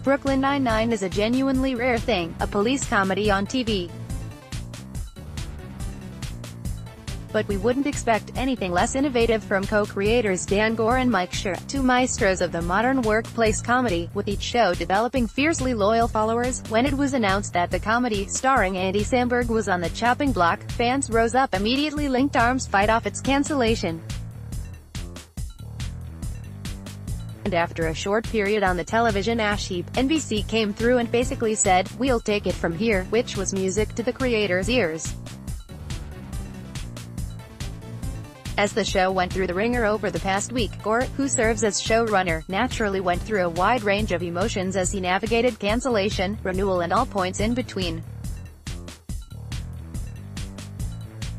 Brooklyn Nine-Nine is a genuinely rare thing, a police comedy on TV. But we wouldn't expect anything less innovative from co-creators Dan Goor and Mike Schur, two maestros of the modern workplace comedy, with each show developing fiercely loyal followers. When it was announced that the comedy, starring Andy Samberg, was on the chopping block, fans rose up, immediately linked arms fight off its cancellation. And after a short period on the television ash heap, NBC came through and basically said, "We'll take it from here," which was music to the creators' ears. As the show went through the ringer over the past week, Goor, who serves as showrunner, naturally went through a wide range of emotions as he navigated cancellation, renewal and all points in between.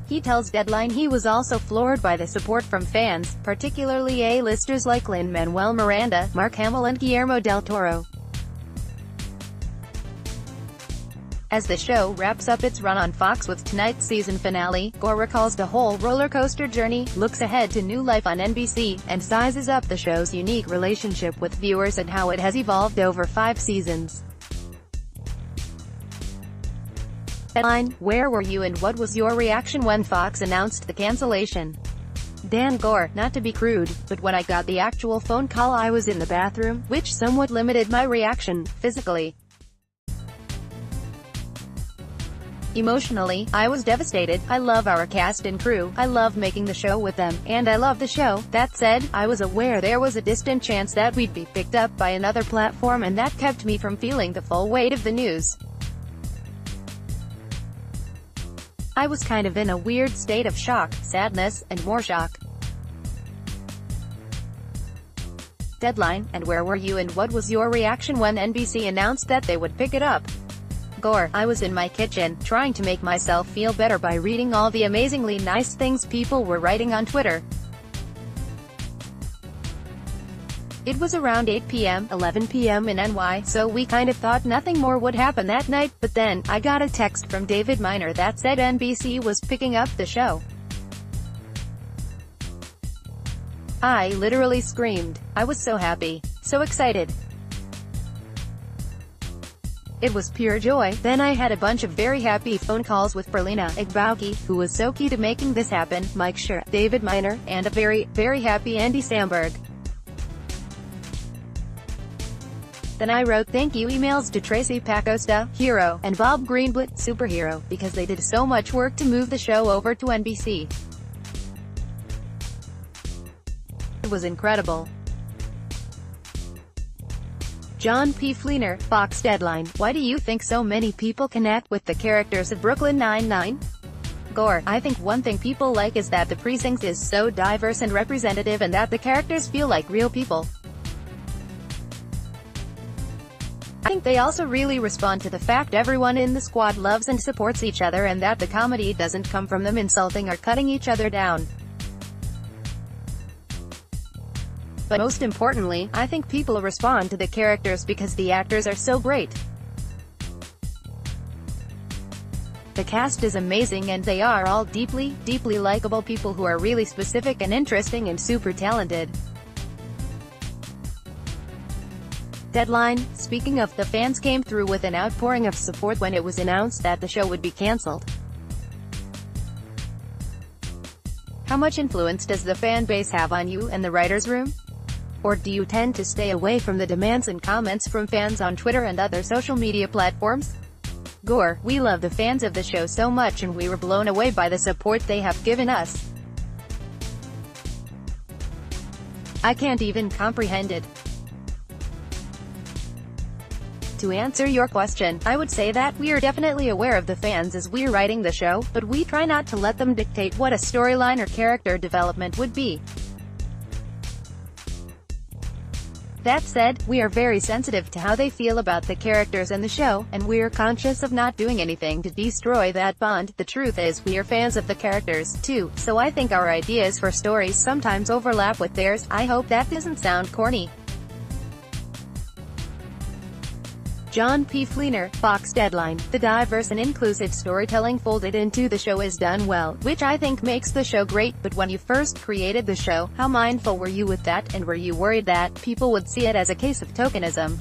He tells Deadline he was also floored by the support from fans, particularly A-listers like Lin-Manuel Miranda, Mark Hamill and Guillermo del Toro. As the show wraps up its run on Fox with tonight's season finale, Goor recalls the whole roller coaster journey, looks ahead to new life on NBC, and sizes up the show's unique relationship with viewers and how it has evolved over 5 seasons. Deadline: where were you and what was your reaction when Fox announced the cancellation? Dan Goor: not to be crude, but when I got the actual phone call I was in the bathroom, which somewhat limited my reaction, physically. Emotionally, I was devastated. I love our cast and crew, I love making the show with them, and I love the show. That said, I was aware there was a distant chance that we'd be picked up by another platform, and that kept me from feeling the full weight of the news. I was kind of in a weird state of shock, sadness, and more shock. Deadline: and where were you and what was your reaction when NBC announced that they would pick it up? Goor: I was in my kitchen, trying to make myself feel better by reading all the amazingly nice things people were writing on Twitter. It was around 8 p.m., 11 p.m. in NY, so we kind of thought nothing more would happen that night, but then, I got a text from David Miner that said NBC was picking up the show. I literally screamed. I was so happy. So excited. It was pure joy. Then I had a bunch of very happy phone calls with Berlina Igbauki, who was so key to making this happen, Mike Schur, David Miner, and a very, very happy Andy Samberg. Then I wrote thank you emails to Tracy Pacosta, hero, and Bob Greenblatt, superhero, because they did so much work to move the show over to NBC. It was incredible. John P. Fleener, Fox. Deadline: why do you think so many people connect with the characters of Brooklyn Nine-Nine? Goor: I think one thing people like is that the precinct is so diverse and representative and that the characters feel like real people. I think they also really respond to the fact everyone in the squad loves and supports each other and that the comedy doesn't come from them insulting or cutting each other down. But most importantly, I think people respond to the characters because the actors are so great. The cast is amazing and they are all deeply, deeply likable people who are really specific and interesting and super talented. Deadline: speaking of, the fans came through with an outpouring of support when it was announced that the show would be cancelled. How much influence does the fan base have on you and the writer's room? Or do you tend to stay away from the demands and comments from fans on Twitter and other social media platforms? Goor: we love the fans of the show so much and we were blown away by the support they have given us. I can't even comprehend it. To answer your question, I would say that we are definitely aware of the fans as we're writing the show, but we try not to let them dictate what a storyline or character development would be. That said, we are very sensitive to how they feel about the characters and the show, and we're conscious of not doing anything to destroy that bond. The truth is, we are fans of the characters, too, so I think our ideas for stories sometimes overlap with theirs. I hope that doesn't sound corny. John P. Fleener, Fox. Deadline: the diverse and inclusive storytelling folded into the show is done well, which I think makes the show great, but when you first created the show, how mindful were you with that, and were you worried that people would see it as a case of tokenism?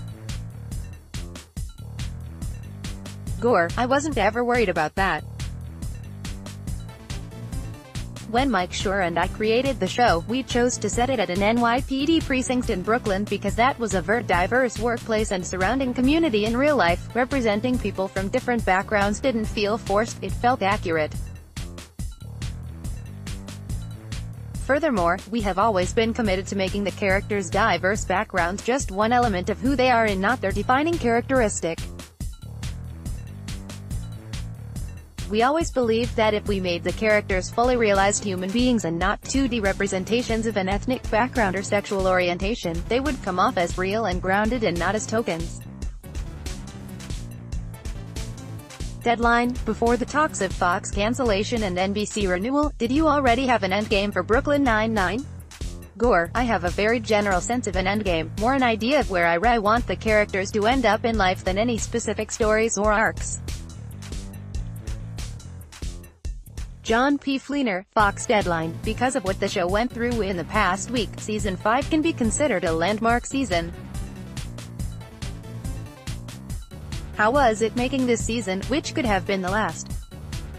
Goor, I wasn't ever worried about that. When Mike Schur and I created the show, we chose to set it at an NYPD precinct in Brooklyn because that was a very diverse workplace and surrounding community in real life. Representing people from different backgrounds didn't feel forced, it felt accurate. Furthermore, we have always been committed to making the characters' diverse backgrounds just one element of who they are and not their defining characteristic. We always believed that if we made the characters fully realized human beings and not 2D representations of an ethnic background or sexual orientation, they would come off as real and grounded and not as tokens. Deadline. Before the talks of Fox cancellation and NBC renewal, did you already have an endgame for Brooklyn Nine-Nine? Goor, I have a very general sense of an endgame, more an idea of where I want the characters to end up in life than any specific stories or arcs. John P. Fleener, Fox. Deadline. Because of what the show went through in the past week, Season 5 can be considered a landmark season. How was it making this season, which could have been the last?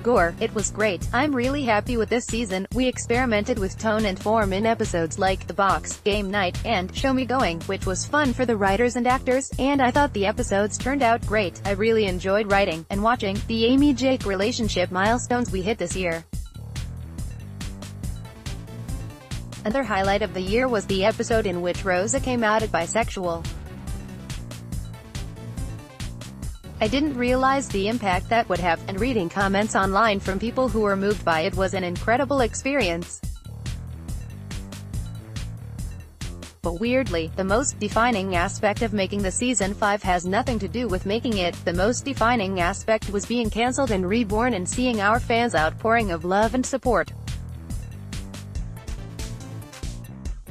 Goor, it was great. I'm really happy with this season. We experimented with tone and form in episodes like The Box, Game Night, and Show Me Going, which was fun for the writers and actors, and I thought the episodes turned out great. I really enjoyed writing and watching the Amy-Jake relationship milestones we hit this year. Another highlight of the year was the episode in which Rosa came out as bisexual. I didn't realize the impact that would have, and reading comments online from people who were moved by it was an incredible experience. But weirdly, the most defining aspect of making the Season 5 has nothing to do with making it. The most defining aspect was being cancelled and reborn and seeing our fans' outpouring of love and support.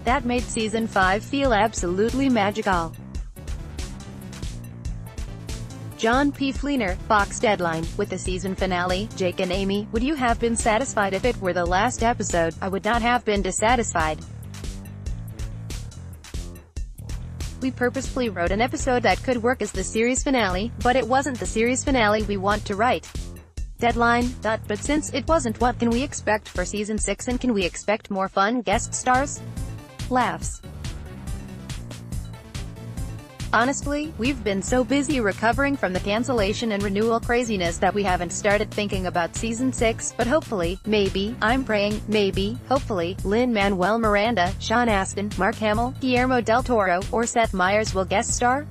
That made Season 5 feel absolutely magical. John P. Fleener, Fox. Deadline. With the season finale, Jake and Amy, would you have been satisfied if it were the last episode? I would not have been dissatisfied. We purposefully wrote an episode that could work as the series finale, but it wasn't the series finale we want to write. Deadline. But since it wasn't, what can we expect for Season 6, and can we expect more fun guest stars? Laughs. Honestly, we've been so busy recovering from the cancellation and renewal craziness that we haven't started thinking about Season 6, but hopefully, maybe, I'm praying, maybe, hopefully, Lin-Manuel Miranda, Sean Astin, Mark Hamill, Guillermo del Toro, or Seth Meyers will guest star.